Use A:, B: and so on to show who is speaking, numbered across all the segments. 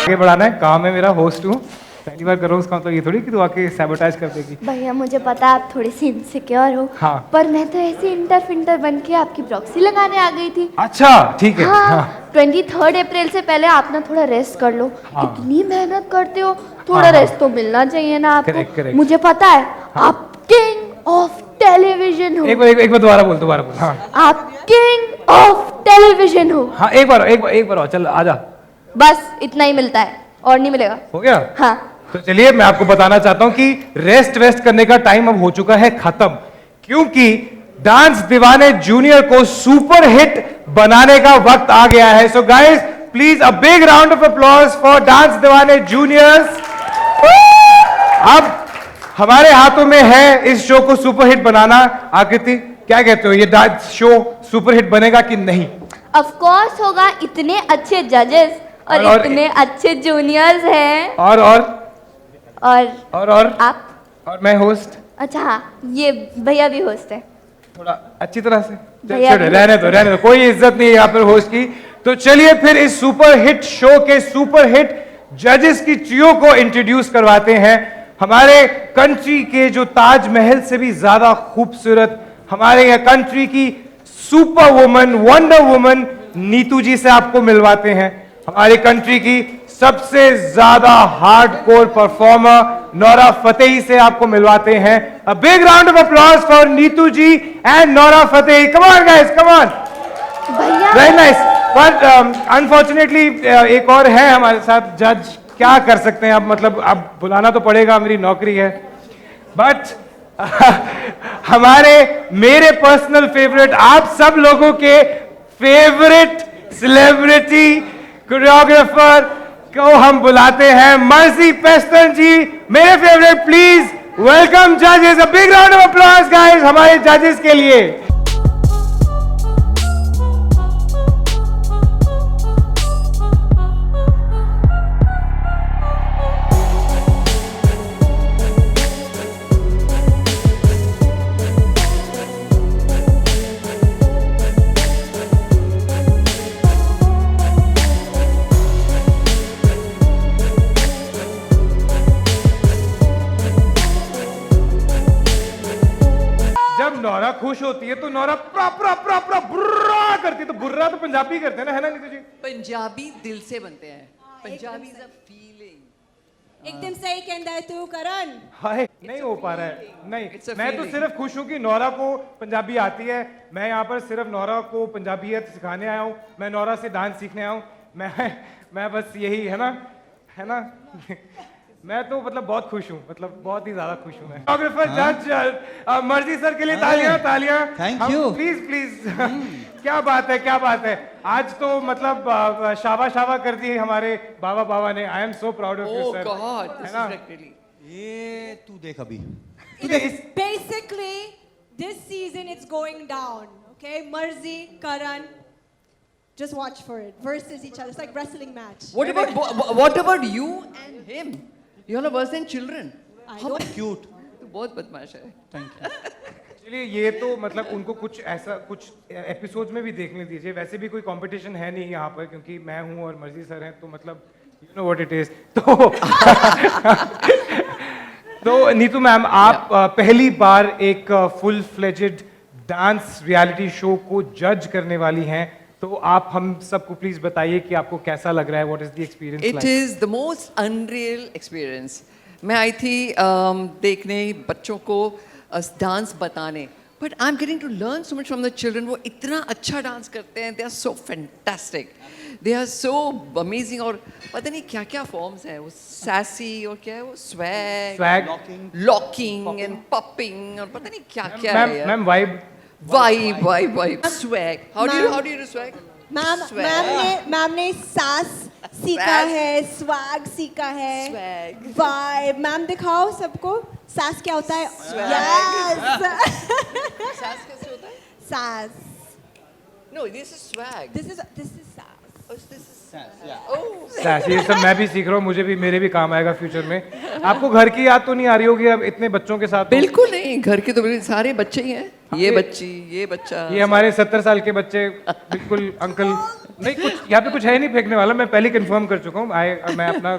A: आगे बढ़ाना है, काम है मेरा, होस्ट हूँ, पहली बार कर रहा हूँ उसका मतलब ये थोड़ी कि तू आके सैबोटाइज कर देगी।
B: भैया मुझे पता है आप थोड़ी सी इनसिक्योर हो।
A: हाँ।
B: पर मैं तो ऐसे इंटर फिंटर बन के आपकी प्रॉक्सी लगाने आ गई थी।
A: अच्छा ठीक है।
B: हाँ, 23 अप्रैल से पहले आप ना थोड़ा रेस्ट कर लो।
A: हाँ।
B: इतनी मेहनत करते हो, थोड़ा
A: हाँ, हाँ।
B: रेस्ट तो मिलना चाहिए ना आपको।
A: Correct, correct.
B: मुझे पता है आप किंग ऑफ टेलीविजन हो।
A: एक बार दोबारा बोल। हाँ
B: आप किंग ऑफ टेलीविजन हो।
A: हाँ, एक बार और, चल आजा।
B: बस इतना ही मिलता है और नहीं मिलेगा।
A: हो गया।
B: हाँ।
A: तो चलिए मैं आपको बताना चाहता हूं कि रेस्ट करने का टाइम अब हो चुका है खत्म, क्योंकि डांस दीवाने जूनियर को सुपर हिट बनाने का वक्त आ गया है। So guys please a big round of applause for dance दीवाने जूनियर्स। अब हमारे हाथों में है इस शो को सुपर हिट बनाना। आकृति क्या कहते हो, ये डांस शो सुपर हिट बनेगा कि नहीं?
B: ऑफ कोर्स होगा, इतने अच्छे जजेस और इतने अच्छे जूनियर्स हैं।
A: और
B: आप
A: और मैं होस्ट।
B: अच्छा हाँ, ये भैया भी होस्ट है।
A: थोड़ा अच्छी तरह से
B: भैया
A: रहने दो, कोई इज्जत नहीं है यहाँ पर होस्ट की। तो चलिए फिर इस सुपर हिट शो के सुपर हिट जजेस की ट्रियो को इंट्रोड्यूस करवाते हैं। हमारे कंट्री के जो ताजमहल से भी ज्यादा खूबसूरत, हमारे कंट्री की super woman, wonder woman Neetu ji से आपको मिलवाते हैं। हमारी कंट्री की सबसे ज्यादा हार्डकोर परफॉर्मर नोरा फतेही से आपको मिलवाते हैं। A big round of applause for Neetu ji and Nora Fatehi. Come on guys, come on.
B: भैया
A: वेरी नाइस। बट अनफॉर्चुनेटली एक और है हमारे साथ जज। क्या कर सकते हैं अब, मतलब अब बुलाना तो पड़ेगा, मेरी नौकरी है। बट मेरे पर्सनल फेवरेट, आप सब लोगों के फेवरेट सेलिब्रिटी कोरियोग्राफर को हम बुलाते हैं, मर्सी पेस्टन जी, मेरे फेवरेट। प्लीज वेलकम जजेस। अ big round of applause guys हमारे जजेस के लिए। जब नौरा खुश होती है तो नौरा बुर्रा करती है, तो बुर्रा तो पंजाबी करते हैं ना, है ना नीतू जी?
C: पंजाबी दिल से बनते हैं, पंजाबी इज अ फीलिंग।
D: एकदम सही कहता है तू करण।
A: हाय नहीं हो पा रहा है। नहीं,
C: It's a
A: मैं तो
C: feeling.
A: सिर्फ खुश हूं कि नौरा को पंजाबी आती है। मैं यहाँ पर सिर्फ नौरा को पंजाबियत सिखाने आया हूँ, मैं नौरा से डांस सीखने आया हूँ। मैं बस यही है ना मैं तो मतलब बहुत खुश हूँ, मतलब बहुत ही ज्यादा खुश हूँ मैं। कोरियोग्राफर जज मर्जी सर के लिए तालियां।
E: Thank you.
A: प्लीज क्या बात है आज तो मतलब शाबा कर दी हमारे बाबा ने। I am so proud of you
C: Oh
A: sir.
C: God, this
A: है
C: is
A: ना?
C: like really.
E: ये तू देख अभी।
D: Basically, this season it's going down. Okay, Marzi, Karan, just watch for it versus each other. It's like wrestling match.
C: What about you and him? You all are worse than children.
D: I don't.
E: Cute.
C: तू बहुत बदमाश है।
E: Thank you.
A: चलिए ये तो मतलब उनको कुछ एपिसोड्स में भी देखने दीजिए। वैसे भी कोई कंपटीशन है नहीं यहाँ पर, क्योंकि मैं हूँ और मर्जी सर हैं, तो मतलब you know what it is. तो नीतू मैम, आप पहली बार एक full fledged dance reality show को जज करने वाली हैं, तो आप हम सबको प्लीज बताइए कि आपको कैसा लग रहा है, what is the experience
C: It is the most unreal experience. मैं आई थी देखने बच्चों को डांस बताने, but I'm getting to learn so much from the children. वो इतना अच्छा डांस करते हैं, they are so fantastic, they are so amazing। और पता नहीं क्या क्या फॉर्म्स हैं, वो sassy और क्या है वो swag, locking and popping और पता नहीं क्या क्या है यार।
A: Ma'am
C: vibe swag। How do you do swag?
D: Ma'am ने सास सीखा है, स्वैग सीखा है,
C: Swag।
D: वाइब। मैम दिखाओ सबको सास क्या होता है।
C: सास कैसे होता है?
D: सास।
C: No, this is swag।
D: This is सास।
C: Oh, this is
A: सैस, ये सब मैं भी सीख रहा हूँ, मेरे भी काम आएगा फ्यूचर में। आपको घर की याद तो नहीं आ रही होगी अब इतने बच्चों के साथ?
C: बिल्कुल नहीं, घर के तो बिल्कुल सारे बच्चे ही हैं। ये बच्ची, ये बच्चा,
A: ये हमारे 70 साल के बच्चे, बिल्कुल अंकल नहीं कुछ यहाँ पे कुछ है नहीं फेंकने वाला, मैं पहले कंफर्म कर चुका हूँ। मैं अपना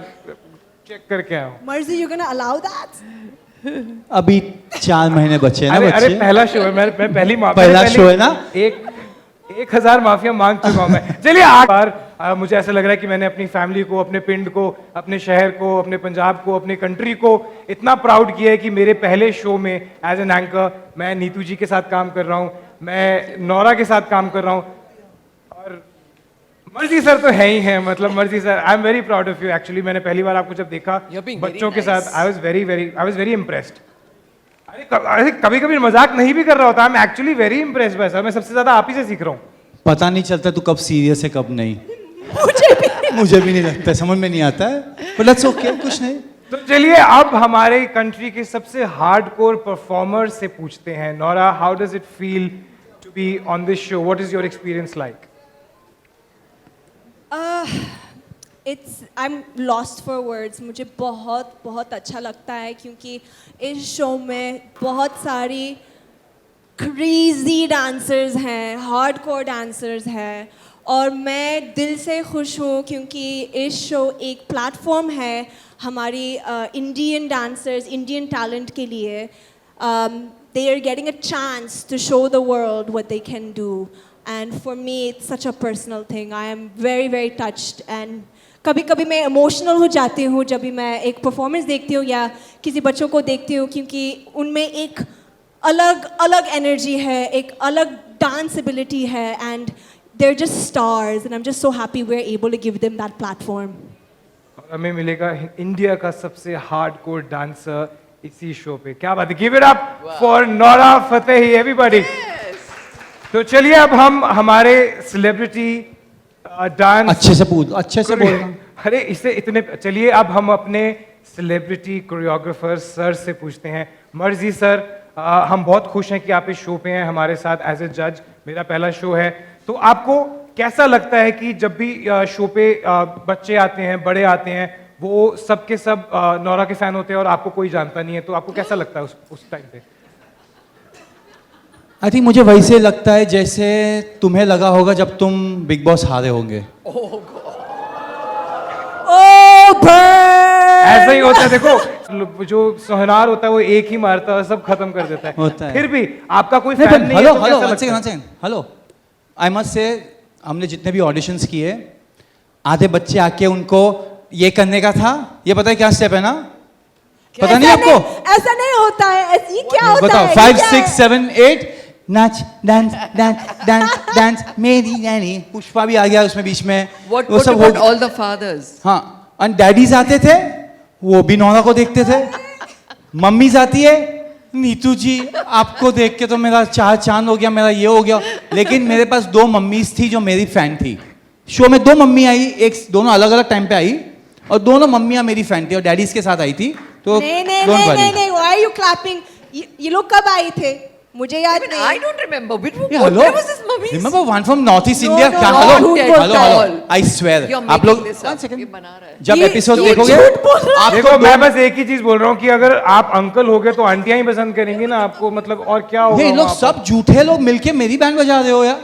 A: चेक करके आया हूँ।
D: Marzi, you gonna allow that?
E: अभी 4 महीने बचे हैं ना
A: अरे
E: बच्चे।
A: पहला शो है, मैं पहली
E: पहला शो है ना?
A: 1000 माफिया मांग चुका हूँ मैं। चलिए आठ बार मुझे ऐसा लग रहा है कि मैंने अपनी फैमिली को, अपने पिंड को, अपने शहर को, अपने पंजाब को, अपनी कंट्री को इतना प्राउड किया है कि मेरे पहले शो में एज एन एंकर मैं नीतू जी के साथ काम कर रहा हूँ, मैं नौरा के साथ काम कर रहा हूँ, और मर्जी सर तो है ही है। मतलब मर्जी sir, I am very proud of you. Actually मैंने पहली बार आपको जब देखा
C: You're being
A: बच्चों
C: very
A: के साथ,
C: nice.
A: I was very impressed. अरे कभी कभी मजाक नहीं भी कर रहा होता, I am actually very impressed by sir. मैं सबसे ज्यादा आप ही से सीख रहा हूँ।
E: पता नहीं चलता तू कब सीरियस है कब नहीं। मुझे भी नहीं लगता, समझ में नहीं आता है, पर लेट्स ओके, कुछ नहीं।
A: तो चलिए अब हमारे कंट्री के सबसे हार्डकोर परफॉर्मर से पूछते हैं। Nora, how does it feel to be on this show? What is your experience like?
D: I'm lost for words. मुझे बहुत बहुत अच्छा लगता है क्योंकि इस शो में बहुत सारी क्रेजी डांसर्स हैं, हार्डकोर डांसर्स हैं, और मैं दिल से खुश हूँ क्योंकि इस शो एक प्लेटफॉर्म है हमारी इंडियन डांसर्स, इंडियन टैलेंट के लिए. They are getting a chance to show the world what they can do. And for me, it's such a personal thing. I am very, very touched. And कभी कभी मैं emotional हो जाती हूँ जब भी मैं एक परफॉर्मेंस देखती हूँ या किसी बच्चों को देखती हूँ, क्योंकि उनमें एक अलग अलग एनर्जी है, एक अलग डांस एबिलिटी है, and they're just stars. And I'm just so happy we're able to give them that platform.
A: और हमें मिलेगा इंडिया का सबसे हार्डकोर डांसर इसी शो पे। क्या बात है, give it up for Nora Fatehi everybody. तो चलिए अब हम हमारे सेलिब्रिटी डांस
E: अच्छे से पूछ, अच्छे से बोल।
A: अरे इसे इतने, चलिए अब हम अपने सेलिब्रिटी कोरियोग्राफर सर से पूछते हैं। मर्जी सर, हम बहुत खुश हैं कि आप इस शो पे हैं हमारे साथ एज ए जज। मेरा पहला शो है, तो आपको कैसा लगता है कि जब भी शो पे बच्चे आते हैं, बड़े आते हैं, वो सब के सब नौरा के फैन होते हैं और आपको कोई जानता नहीं है, तो आपको कैसा लगता है उस टाइम पे?
E: आई थिंक मुझे वैसे लगता है जैसे तुम्हें लगा होगा जब तुम बिग बॉस हारे होंगे।
A: ऐसा ही होता है। देखो जो सोहनार होता है वो एक ही मारता है, सब खत्म कर देता है।
E: होता है।
A: फिर भी आपका कोई
E: नहीं,
A: फैन
E: but
A: नहीं
E: हेलो
A: है तो
E: हेलो
A: कैसा
E: वन
A: लगता है?
E: Second hello, I must say हमने जितने भी ऑडिशंस किए, आधे बच्चे आके उनको ये करने का था, ये पता है क्या स्टेप है ना? पता नहीं आपको?
D: ऐसा नहीं होता है, ये क्या होता
E: बताओ,
D: है?
E: 5
D: ये क्या
E: 6
D: है?
E: 7 8 नाच डांस डांस डांस डांस मेरी नैनी। पुष्पा भी आ गया उसमें बीच में।
C: What
E: वो सब हो
C: about
E: गया।
C: all the fathers?
E: हाँ, और डैडीज आते थे, वो भी नौरा को देखते थे। मम्मीज आती है, नीतू जी आपको देख के तो मेरा चार चांद हो गया, मेरा ये हो गया। लेकिन मेरे पास 2 मम्मीज थी जो मेरी फैन थी। शो में 2 मम्मी आई, एक दोनों अलग अलग टाइम पे आई, और दोनों मम्मियाँ मेरी फैन थी और डैडीज के साथ आई थी। तो
D: नहीं नहीं
E: don't
D: नहीं
E: worry.
D: नहीं नहीं, why are you clapping? ये लोग कब आए थे? मुझे याद
C: I mean,
D: नहीं।
C: I don't remember.
E: Yeah,
C: What
E: hello.
C: was his mummies?
E: Remember one from North East
D: No,
E: India?
D: no,
E: क्या
D: no,
E: हेलो
D: झूठ
E: हेलो
D: बोलता है।
E: हेलो, आई स्वेयर
C: You're
E: आप
C: making
E: लोग
C: this
E: one
C: up.
E: second.
C: ये बना रहा है।
E: जब
D: ये
E: एपिसोड
D: झूठ
E: देखोगे
D: बोल रहा है।
E: आपको
A: देखो मैं बस एक ही चीज बोल रहा हूँ कि अगर आप अंकल हो गए तो आंटियां ही पसंद करेंगी ना आपको, मतलब और क्या होगा
E: ये लोग
A: वहाँ
E: सब झूठे लोग मिलके मेरी बैंड बजा रहे हो यार।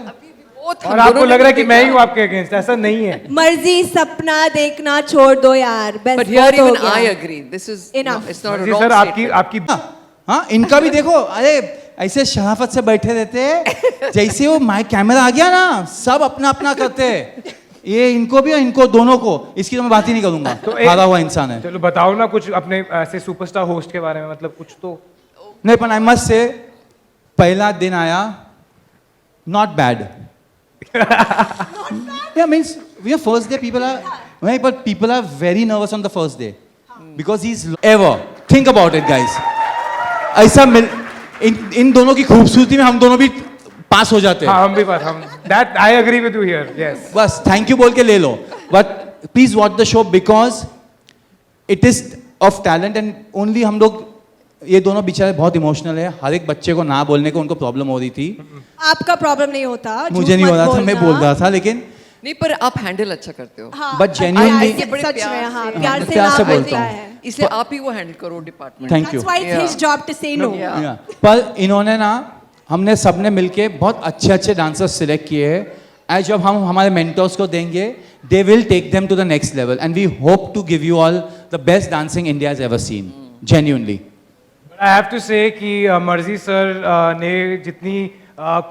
C: Both
A: पर?
C: हम
A: और आपको
C: दोनों
A: लग रहा है
C: ने
A: कि मैं ही
C: देखा।
A: हूँ आपके अगेंस्ट, ऐसा नहीं है।
D: मर्जी सपना देखना छोड़ दो यार, बस
C: But here
D: बहुत हो
C: even
D: गया।
C: I agree. This is
D: Enough.
C: no, it's not a
A: जी
C: wrong
A: सर, आपकी
C: statement.
A: आपकी
E: हाँ, इनका भी देखो, अरे ऐसे शराफत से बैठे रहते हैं, जैसे वो माइक कैमरा आ गया ना, सब अपना अपना करते हैं। ये इनको भी और इनको दोनों को, इसकी तो मैं बात ही नहीं करूंगा। हारा हुआ इंसान है।
A: चलो बताओ ना कुछ अपने ऐसे सुपरस्टार होस्ट के बारे में, मतलब कुछ तो।
E: नहीं, पर आई मस्ट से पहला दिन आया, not bad. Yeah, means we are first day people are, right, but people are very nervous on the first day because he's ever think about it guys. ऐसा मिल इन दोनों की खूबसूरती में हम दोनों भी पास हो जाते हैं।
A: हाँ हम भी बात, हम that I agree with you here, yes.
E: बस थैंक यू बोल के ले लो, but please watch the show because it is of talent and only हम लोग, ये दोनों बेचारे बहुत इमोशनल है। हर एक बच्चे को ना बोलने को उनको प्रॉब्लम हो रही थी।
D: आपका प्रॉब्लम नहीं होता,
E: मुझे नहीं हो रहा था, मैं बोल रहा था, लेकिन
C: नहीं, पर आप हैंडल अच्छा करते हो।
D: हाँ,
E: But genuinely-
D: I- I- सच में हाँ, प्यार से
E: प्यार
D: ना
E: से
D: बोलता
E: बोलता हूँ।
D: है।
C: इसलिए आप ही वो हैंडल करो department.
E: Thank you.
D: That's why it's his job to say no.
C: Yeah.
E: Yeah. पर इन्होंने ना, हमने सबने मिलके बहुत अच्छे अच्छे डांसर्स सिलेक्ट किए हैं आज जब हम हमारे मेंटर्स को देंगे, they will take them to the next level and we hope to give you all the best dancing India has ever seen, genuinely.
A: I have to say कि मर्जी सर ने जितनी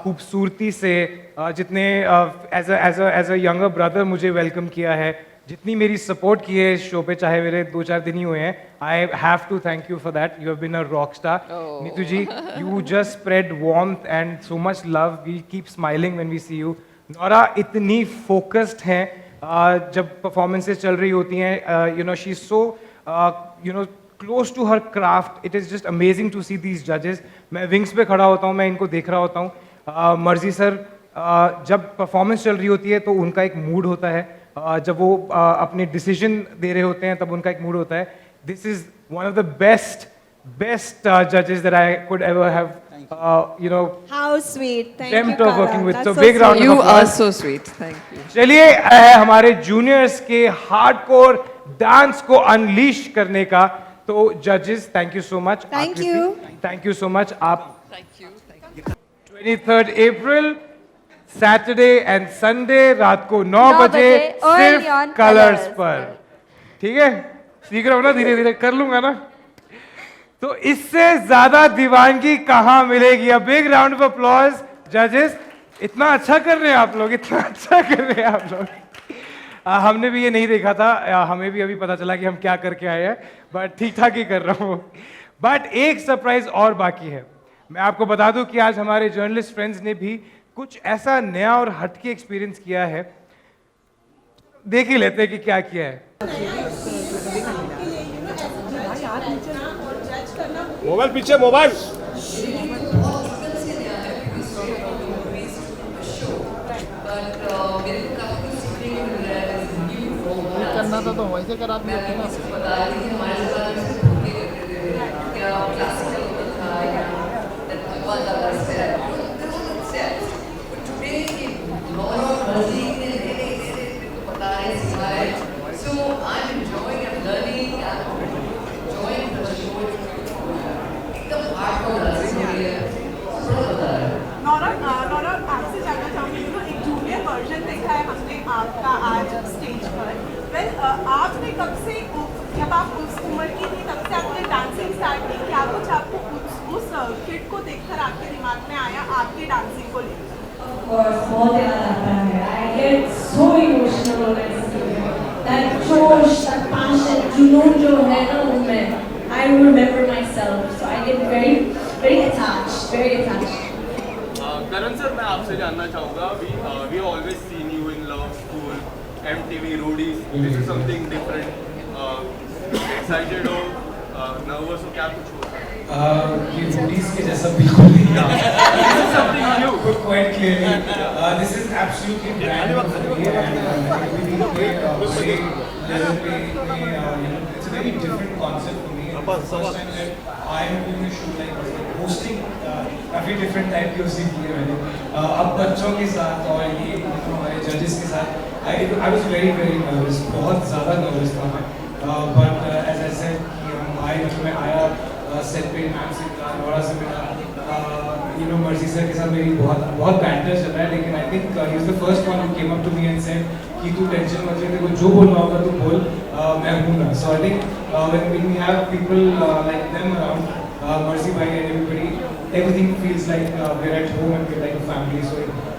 A: खूबसूरती से जितने एज अ यंगर ब्रदर मुझे welcome किया है, जितनी मेरी सपोर्ट की है इस शो पे, चाहे मेरे 2-4 दिन ही हुए हैं, I have to thank you for that. You have been a rock star Neetu ji, you just spread warmth and so much love, we keep smiling when we see you. Nora इतनी फोकस्ड हैं जब परफॉर्मेंसेस चल रही होती हैं, you know she is so you know close to her craft, it is just amazing to see these जजेस। मैं wings पे खड़ा होता हूँ, मैं इनको देख रहा होता हूँ। मर्जी सर जब परफॉर्मेंस चल रही होती है तो उनका एक मूड होता है, जब वो अपने डिसीजन दे रहे होते हैं तब उनका एक मूड होता है। This is one of the best जजेस that I could ever have you know
D: How sweet. Thank
A: dreamt
D: you,
A: of
D: Kara.
A: working with.
D: That's
A: So big round
C: You
A: of
C: are
A: applause.
C: so sweet. Thank you.
A: चलिए हमारे juniors के hardcore dance को unleash करने का, तो जजेस thank you so much.
D: Thank you.
A: Thank you so much. आप
C: Thank you. Thank you.
A: 23rd April Saturday and Sunday रात को 9
B: 9
A: बजे
B: बजे only
A: सिर्फ
B: on
A: कलर्स
B: Colours
A: पर। ठीक है, सीख रहा हूं ना, धीरे धीरे कर लूंगा ना। तो इससे ज्यादा दीवानगी कहां मिलेगी? अ बिग राउंड ऑफ अप्लॉज जजेस। इतना अच्छा कर रहे हैं आप लोग, इतना अच्छा कर रहे हैं आप लोग। हमने भी ये नहीं देखा था, हमें भी अभी पता चला कि हम क्या करके आए हैं, बट ठीक ठाक ही कर रहा हूँ। बट एक सरप्राइज और बाकी है। मैं आपको बता दूं कि आज हमारे जर्नलिस्ट फ्रेंड्स ने भी कुछ ऐसा नया और हटके एक्सपीरियंस किया है। देख ही लेते हैं कि क्या किया है।
F: मोबाइल पीछे, मोबाइल।
G: करना था तो वैसे करा दिया
H: नौरा आपसे जानना चाहूँगी, एक जूनियर वर्जन देखा है हमने आपका आज स्टेज पर। वेल, आपने कब से, जब आप उस उम्र की थी तब से आपने डांसिंग स्टार्ट की, क्या कुछ आपको उस किड को देखकर आपके दिमाग में आया आपकी डांसिंग को लेकर?
I: बहुत याद आता है। I get so emotional when I see her. That जोश, that passion, जुनून जो है ना उनमें, I remember myself. So I get very, very attached, very attached.
F: Karan sir, मैं आपसे जानना चाहूँगा, we always seen you in Love School, MTV, Roadies. This is something different. Excited हो, nervous हो, क्या कुछ हो?
A: ये roadies के जैसा बिल्कुल नहीं है।
F: This is something new.
A: Quite clearly, this is absolutely brand new for me, and we need to play very level पे, it's a very different concept for me. First time that I am doing a show like this, hosting काफी different type की hosting की है मैंने। अब बच्चों के साथ और ये हमारे judges के साथ, I was very nervous, बहुत ज़्यादा nervous था मैं। But as I said, मैं आया सेट पे, मैम से मिला, नोरा से मिला, मर्जी सर के साथ मेरी बहुत बैंटर चल रहा है, लेकिन I think he is the first one who came up to me and said कि तू टेंशन मत ले, तेरे को जो बोलना होगा तू बोल, मैं हूँ ना। So I think when we have people like them around, Marzi भाई and everybody, everything feels like we're at home and we're like a family. So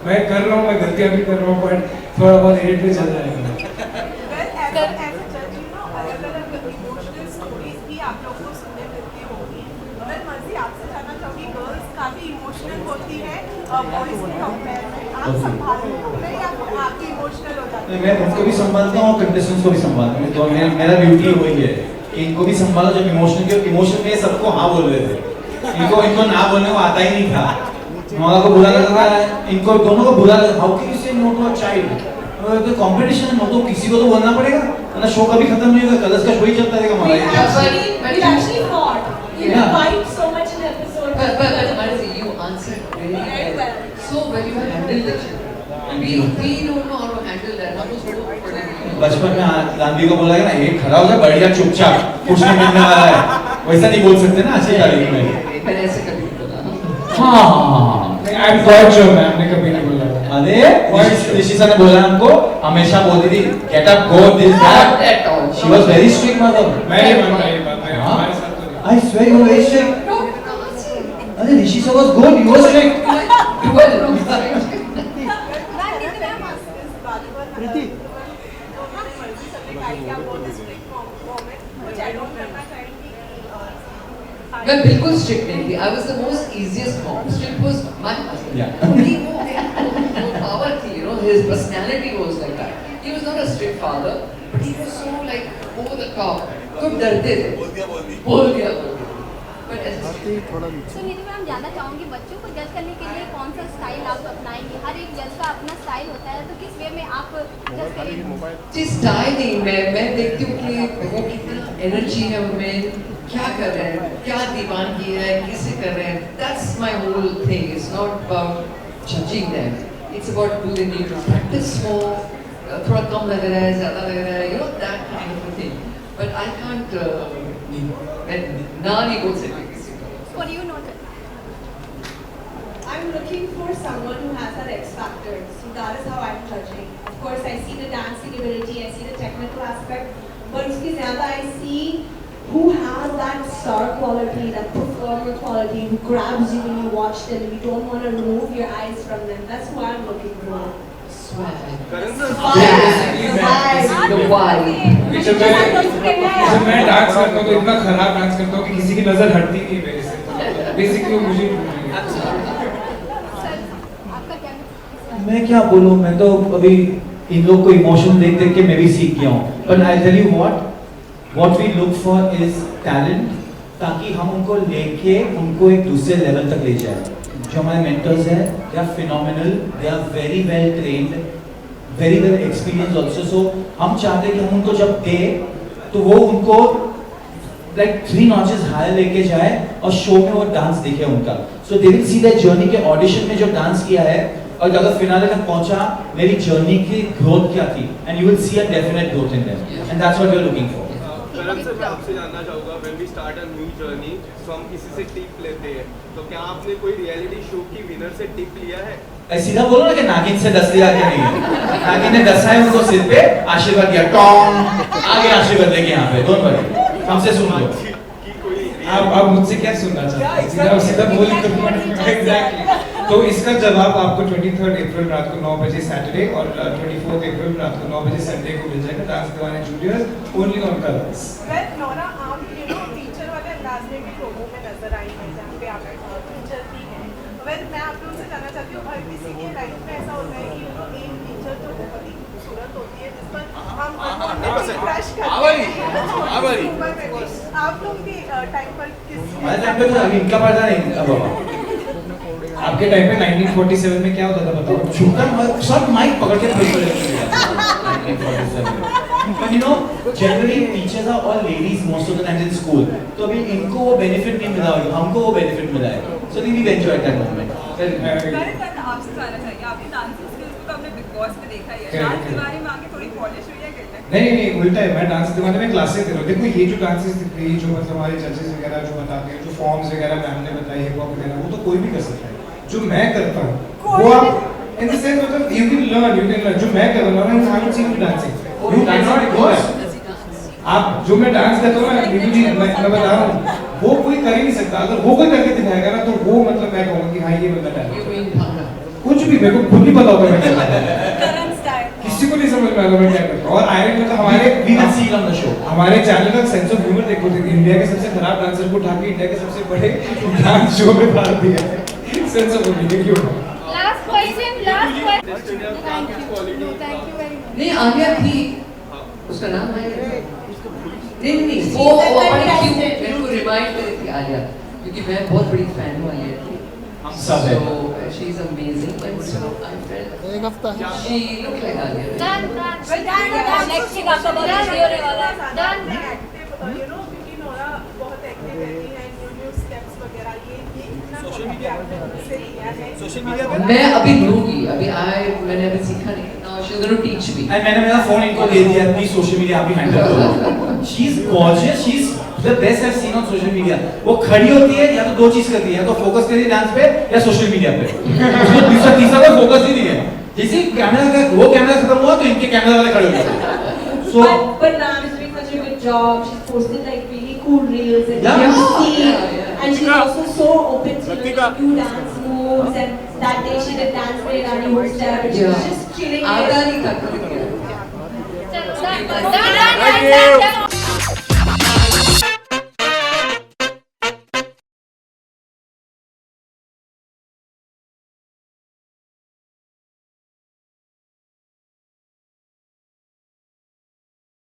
A: मैं कर रहा हूँ, मैं गलतियाँ भी कर रहा हूँ, but थोड़ा बहुत एडिट पे चल रहा है।
H: अलग-अलग इमोशनल स्टोरीज भी आप लोगों को सुनने मिलती होंगी। मैं मर्जी आपसे जानना चाहूँगी, गर्ल्स काफ़ी इमोशनल होती है बॉयज़ के कंपेयर में, आप संभालते हैं या आप इमोशनल हो जाते हैं?
J: मैं उनको भी संभालता हूँ, कंटेस्टेंट्स को भी संभालता हूँ। तो मेरा ड्यूटी वही है कि इनको भी संभालो। जब इमोशन में सबको हाँ बोल रहे थे, इनको ना बोलने को आता ही नहीं था। नोरा को बुरा लगा, इनको दोनों को बुरा लगा। हाउ कैन यू से नो टू अ चाइल्ड? तो कंपटीशन है, तो किसी को तो बोलना पड़ेगा, वरना शो कभी खत्म नहीं होगा। कलर्स का शो ही चलता रहेगा हमारा।
I: We actually fought. You fight so much in the episode.
C: But Marzi, you answered very well. So well you handled it. We don't know how to handle that. How to sort of
J: बचपन में गांधी को बोला ना, ये खड़ा हो जाए बढ़िया चुपचाप, कुछ नहीं मिलने वाला है, वैसा नहीं बोल सकते ना अच्छी तारीख में।
C: मैंने ऐसे कभी बोला।
J: हाँ,
A: I am God sure ma'am ने कभी नहीं बोला।
J: अरे ऋषि सर ने बोला हमको, हमेशा बोलती थी get up go this that, she was very strict mother.
A: मैं नहीं मानता ये बात, हमारे साथ तो नहीं।
J: I swear you very strict. अरे Rishi sir was good, you was strict.
C: मैं बिल्कुल स्ट्रिक्ट नहीं थी। I was the most easiest mom. Strict was my husband.
J: Yeah.
C: Only वो power थी, you know, his personality was like that. He was not a strict father, but he was so like over the top. तो डरते थे। बोल दिया। But as a
B: तो Neetu ma'am जानना चाहूंगी बच्चों को जज करने के लिए कौन सा स्टाइल आप अपनाएंगे? हर एक जज का अपना स्टाइल होता है, तो किस वे में आप जज करेंगे?
C: जिस स्टाइल नहीं, मैं देखती हूँ कि वो कितना एनर्जी है उनमें, क्या कर रहे हैं, क्या दीवानगी है, किसे कर रहे हैं। That's my whole thing. It's not about judging them. It's about do they need to practice more? थोड़ा कम लग रहा है, ज़्यादा लग रहा है, you know, that kind of a thing. But I can't ना नहीं बोल सकती किसी को।
B: What do you know?
D: I'm looking for someone who has that X factor. So that is how I'm judging. Of course, I see the dancing ability, I see the technical aspect, but उसके ज़्यादा I see who has that star quality, that performer quality, who grabs you when you watch them and you don't want to remove your eyes from them. That's who I'm looking for.
F: Karan sir,
C: The why.
A: जब मैं dance करता हूँ तो इतना खराब dance करता हूँ कि किसी की नजर हटती नहीं मेरे से। बेसिकली वो मुझे
B: आपका क्या?
J: मैं क्या बोलूं, मैं तो अभी इन लोग को इमोशन देख देख के मैं भी सीख गया हूँ। But I tell you what we look for is talent, ताकि हम उनको लेके उनको एक दूसरे लेवल तक ले जाए। जो हमारे मेंटर्स हैं, they are phenomenal, they are very well trained, very well experience also. So हम चाहते हैं कि हम उनको जब दे तो वो उनको लाइक 3 नॉचेस हायर लेके जाए और शो में वो डांस दिखे उनका। So they will see that journey के ऑडिशन में जो डांस किया है और अगर फिनाले तक पहुंचा, मेरी जर्नी की ग्रोथ क्या थी, and you will see a definite growth in them, and that's what we are looking for.
F: Karan sir, मैं आपसे जानना चाहूँगा, when we start a new journey, तो हम किसी से टिप लेते हैं, तो क्या आपने कोई रियलिटी शो की विनर से टिप लिया है?
J: सीधा बोलो ना कि नागिन से 10 लिया क्या नहीं। नागिन ने 10 आए उनको सिर पे आशीर्वाद दिया, टॉम आगे आशीर्वाद देंगे यहाँ पे, डोंट वरी, हमसे सुन लो।
A: आप मुझसे क्या सुनना चाहते हैं? सीधा सीधा बोल दो। एग्जैक्टली। तो इसका जवाब आपको 23 अप्रैल रात को 9 बजे सैटरडे और 24 अप्रैल रात को 9 बजे संडे को मिल जाएगा डांस दीवाने juniors only on colours.
H: Well Nora, आप टीचर वाले अंदाज में भी लोगों में नजर आई है जहाँ पे आप टीचर भी हैं। वेल मैं आप लोगों से जानना चाहती हूँ, हर किसी के लाइफ में ऐसा होता है कि एक टीचर तो बहुत ही खूबसूरत होती है जिस पर हम क्रश करते हैं। आप लोग भी टाइम पर
J: इनका पता नहीं अब
A: आपके टाइम पे 1947 में क्या होता था बताओ?
J: छुपकर सब माइक पकड़ के प्रिपेयर करते थे। But you know, generally teachers are all ladies most of the time in school. तो अभी इनको वो बेनिफिट नहीं मिला होगा, हमको वो बेनिफिट मिला है। So we enjoyed that moment.
H: आपसे जानना चाहिए, आपकी डांसिंग स्किल्स को तो हमने बिग बॉस में देखा ही है, डांस के बारे में आगे थोड़ी पॉलिश हुई है क्या?
A: नहीं उल्टा है, मैं डांस दीवाने में क्लासेस दे रहा हूँ। देखो ये जो डांसेस दिख रही है, जो मतलब हमारे जजेस वगैरह जो बताते हैं, जो फॉर्म्स वगैरह मैम ने बताई है, हिप हॉप वगैरह, वो तो कोई भी कर सकता है। जो मैं करता हूँ वो आप इन द सेंस मतलब यू कैन लर्न, जो मैं कर रहा हूँ, I have seen you dancing, you can not do that. आप जो मैं डांस करता हूँ ना नीतू जी, मैं बता रहा हूँ, वो कोई कर ही नहीं सकता। अगर वो कोई करके दिखाएगा ना तो वो मतलब मैं कहूँगा कि हाँ ये बंदा टैलेंट। कुछ भी मेरे को खुद नहीं पता होगा मैं क्या करता हूँ, किसी को नहीं समझ में आएगा मैं क्या करता हूँ। और आयरन मतलब हमारे
J: We will see it on the show.
A: हमारे चैनल का सेंस ऑफ ह्यूमर देखो, इंडिया के सबसे खराब डांसर को उठा के इंडिया के सबसे बड़े डांस शो में डाल दिया है। सेंस ऑफ ह्यूमर क्यों?
B: Last question thank you very much.
C: नहीं आलिया थी, उसका नाम है नहीं वो बड़ी क्यों मेरे को रिमाइंड कर रही थी आलिया, क्योंकि मैं बहुत बड़ी फैन हूँ आलिया की।
J: हम सब हैं।
C: So she is amazing and so I felt
G: एक हफ्ता
C: she looked like Alia.
B: Done next week आपका बहुत बिजी होने वाला है। डन
H: क्योंकि नोरा बहुत एक्टिव रहती है, न्यू स्टेप्स वगैरह ये इतना सोशल मीडिया से लिया है। सोशल मीडिया
C: मैं अभी लूंगी, मैंने अभी सीखा नहीं। Now she's going to teach me.
J: मैंने मेरा फोन इनको दे दिया, प्लीज सोशल मीडिया आप ही हैंडल करो। She is gorgeous, she is the best I have seen on social media. वो खड़ी होती है या तो 2 चीज करती है, या तो फोकस करती है डांस पे या सोशल मीडिया पे। उसको तीसरा कोई फोकस ही नहीं है। जैसे कैमरा का वो कैमरा खत्म हुआ तो इनके कैमरा वाले खड़े हो गए सो
I: but Nam is doing such a good job. She's posted like really cool reels and
J: Yeah.
I: you see, and she's also so open to new dance moves. And that day she did dance with Rani Hostel, but she was just chilling.
C: आता नहीं था कभी
B: Done, done, done, done, done, done.